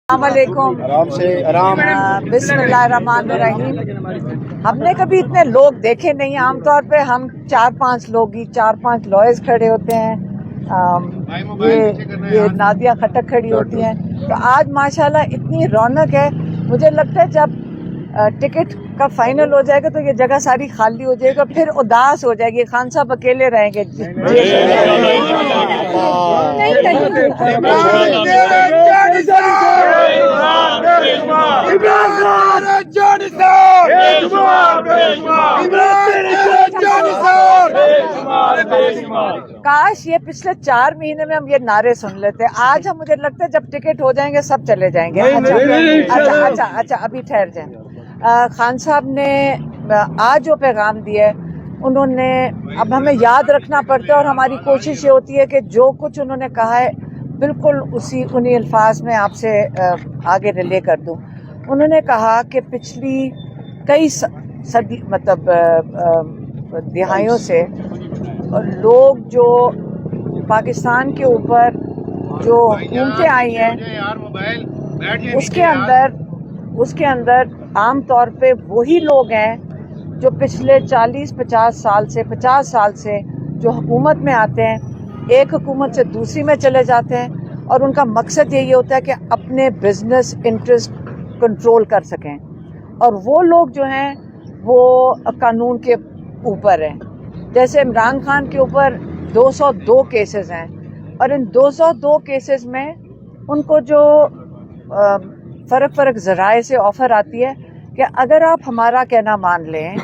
السلام علیکم. آرام سے آرام. بسم اللہ الرحمن الرحیم. ہم نے کبھی اتنے لوگ دیکھے نہیں. عام طور پہ ہم 4-5 لوگ ہی 4-5 لائرز کھڑے ہوتے ہیں. یہ نادیہ خٹک کھڑی ہوتی ہیں. تو آج ماشاءاللہ اتنی رونق ہے. مجھے لگتا ہے جب ٹکٹ کا فائنل ہو جائے گا تو یہ جگہ ساری خالی ہو جائے گا, پھر اداس ہو جائے گی. خان صاحب اکیلے رہیں گے. کاش یہ پچھلے 4 مہینے میں ہم یہ نعرے سن لیتے. آج ہم مجھے لگتا ہے جب ٹکٹ ہو جائیں گے سب چلے جائیں گے. اچھا ابھی ٹھہر جائیں. خان صاحب نے آج جو پیغام دیا ہے انہوں نے, اب ہمیں یاد رکھنا پڑتا ہے اور ہماری کوشش یہ ہوتی ہے کہ جو کچھ انہوں نے کہا ہے بالکل انہی الفاظ میں آپ سے آگے ریلے کر دوں. انہوں نے کہا کہ پچھلی کئی صدی مطلب دہائیوں سے لوگ جو پاکستان کے اوپر جو حکومتیں آئی ہیں اس کے اندر عام طور پہ وہی لوگ ہیں جو پچھلے 40-50 سال سے جو حکومت میں آتے ہیں, ایک حکومت سے دوسری میں چلے جاتے ہیں اور ان کا مقصد یہی ہوتا ہے کہ اپنے بزنس انٹرسٹ کنٹرول کر سکیں. اور وہ لوگ جو ہیں وہ قانون کے اوپر ہیں. جیسے عمران خان کے اوپر 202 کیسز ہیں اور ان 202 کیسز میں ان کو جو فرق ذرائع سے آفر آتی ہے کہ اگر آپ ہمارا کہنا مان لیں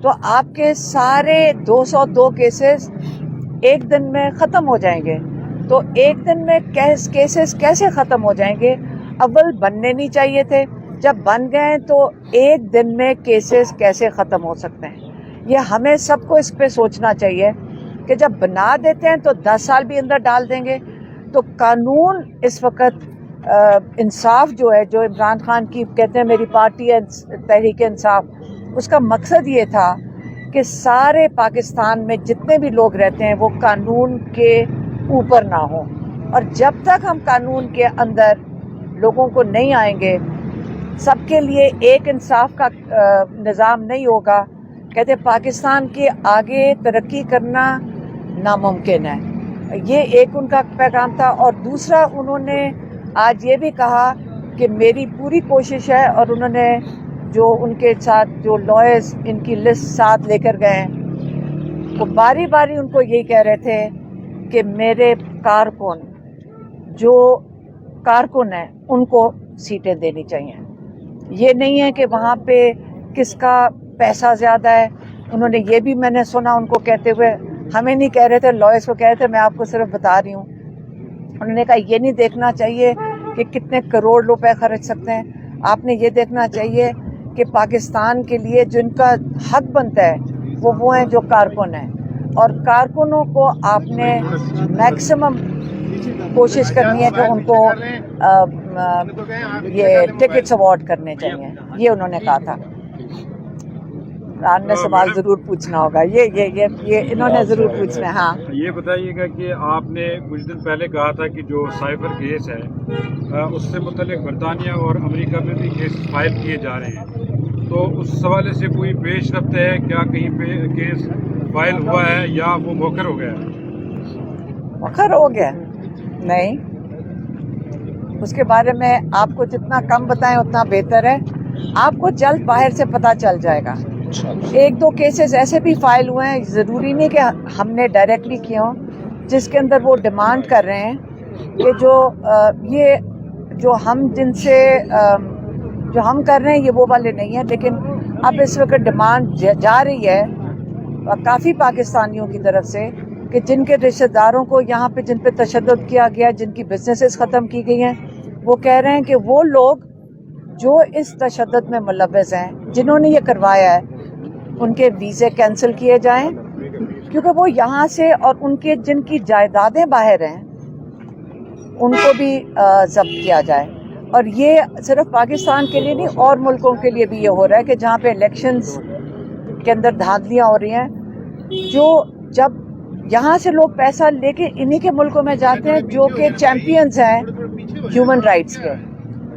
تو آپ کے سارے 202 کیسز ایک دن میں ختم ہو جائیں گے. تو ایک دن میں کیسز کیسے ختم ہو جائیں گے؟ اول بننے نہیں چاہیے تھے, جب بن گئے تو ایک دن میں کیسز کیسے ختم ہو سکتے ہیں؟ یہ ہمیں سب کو اس پہ سوچنا چاہیے کہ جب بنا دیتے ہیں تو 10 سال بھی اندر ڈال دیں گے. تو قانون اس وقت انصاف جو ہے, جو عمران خان کی کہتے ہیں میری پارٹی ہے تحریک انصاف, اس کا مقصد یہ تھا کہ سارے پاکستان میں جتنے بھی لوگ رہتے ہیں وہ قانون کے اوپر نہ ہوں. اور جب تک ہم قانون کے اندر لوگوں کو نہیں آئیں گے, سب کے لیے ایک انصاف کا نظام نہیں ہوگا, کہتے پاکستان کے آگے ترقی کرنا ناممکن ہے. یہ ایک ان کا پیغام تھا. اور دوسرا انہوں نے آج یہ بھی کہا کہ میری پوری کوشش ہے, اور انہوں نے جو ان کے ساتھ جو لائرز ان کی لسٹ ساتھ لے کر گئے ہیں وہ باری باری ان کو یہی کہہ رہے تھے کہ میرے جو کارکن ہیں ان کو سیٹیں دینی چاہیے. یہ نہیں ہے کہ وہاں پہ کس کا پیسہ زیادہ ہے. انہوں نے یہ بھی میں نے سنا ان کو کہتے ہوئے, ہمیں نہیں کہہ رہے تھے, لائرز کو کہہ رہے تھے, میں آپ کو صرف بتا رہی ہوں. انہوں نے کہا یہ نہیں دیکھنا چاہیے کہ کتنے کروڑ روپے خرچ سکتے ہیں, آپ نے یہ دیکھنا چاہیے کہ پاکستان کے لیے جن کا حق بنتا ہے وہ ہیں جو کارکن ہیں, اور کارکنوں کو آپ نے میکسیمم کوشش کرنی ہے کہ ان کو یہ ٹکٹس اوارڈ کرنے چاہیے. یہ انہوں نے کہا تھا. آپ نے سوال ضرور پوچھنا ہوگا, یہ انہوں نے ضرور پوچھنا ہے. ہاں یہ بتائیے گا کہ آپ نے کچھ دن پہلے کہا تھا کہ جو سائبر کیس ہے اس سے متعلق برطانیہ اور امریکہ میں بھی کیس فائل کیے جا رہے ہیں, تو اس حوالے سے کوئی پیش رفت ہے کیا؟ کہیں پہ کیس فائل ہوا ہے یا وہ موخر ہو گیا ہے؟ موخر ہو گیا نہیں, اس کے بارے میں آپ کو جتنا کم بتائیں اتنا بہتر ہے. آپ کو جلد باہر سے پتہ چل جائے گا. 1-2 کیسز ایسے بھی فائل ہوئے ہیں, ضروری نہیں کہ ہم نے ڈائریکٹلی کیے ہوں, جس کے اندر وہ ڈیمانڈ کر رہے ہیں کہ جو ہم کر رہے ہیں یہ وہ والے نہیں ہیں. لیکن اب اس وقت ڈیمانڈ جا رہی ہے کافی پاکستانیوں کی طرف سے کہ جن کے رشتہ داروں کو یہاں پہ جن پہ تشدد کیا گیا, جن کی بزنسز ختم کی گئی ہیں, وہ کہہ رہے ہیں کہ وہ لوگ جو اس تشدد میں ملوث ہیں, جنہوں نے یہ کروایا ہے, ان کے ویزے کینسل کیے جائیں کیونکہ وہ یہاں سے, اور ان کے جن کی جائیدادیں باہر ہیں ان کو بھی ضبط کیا جائے. اور یہ صرف پاکستان کے لیے نہیں, اور ملکوں کے لیے بھی یہ ہو رہا ہے کہ جہاں پہ الیکشنز کے اندر دھاندلیاں ہو رہی ہیں, جو جب یہاں سے لوگ پیسہ لے کے انہی کے ملکوں میں جاتے ہیں جو کہ چیمپئنز ہیں ہیومن رائٹس کے,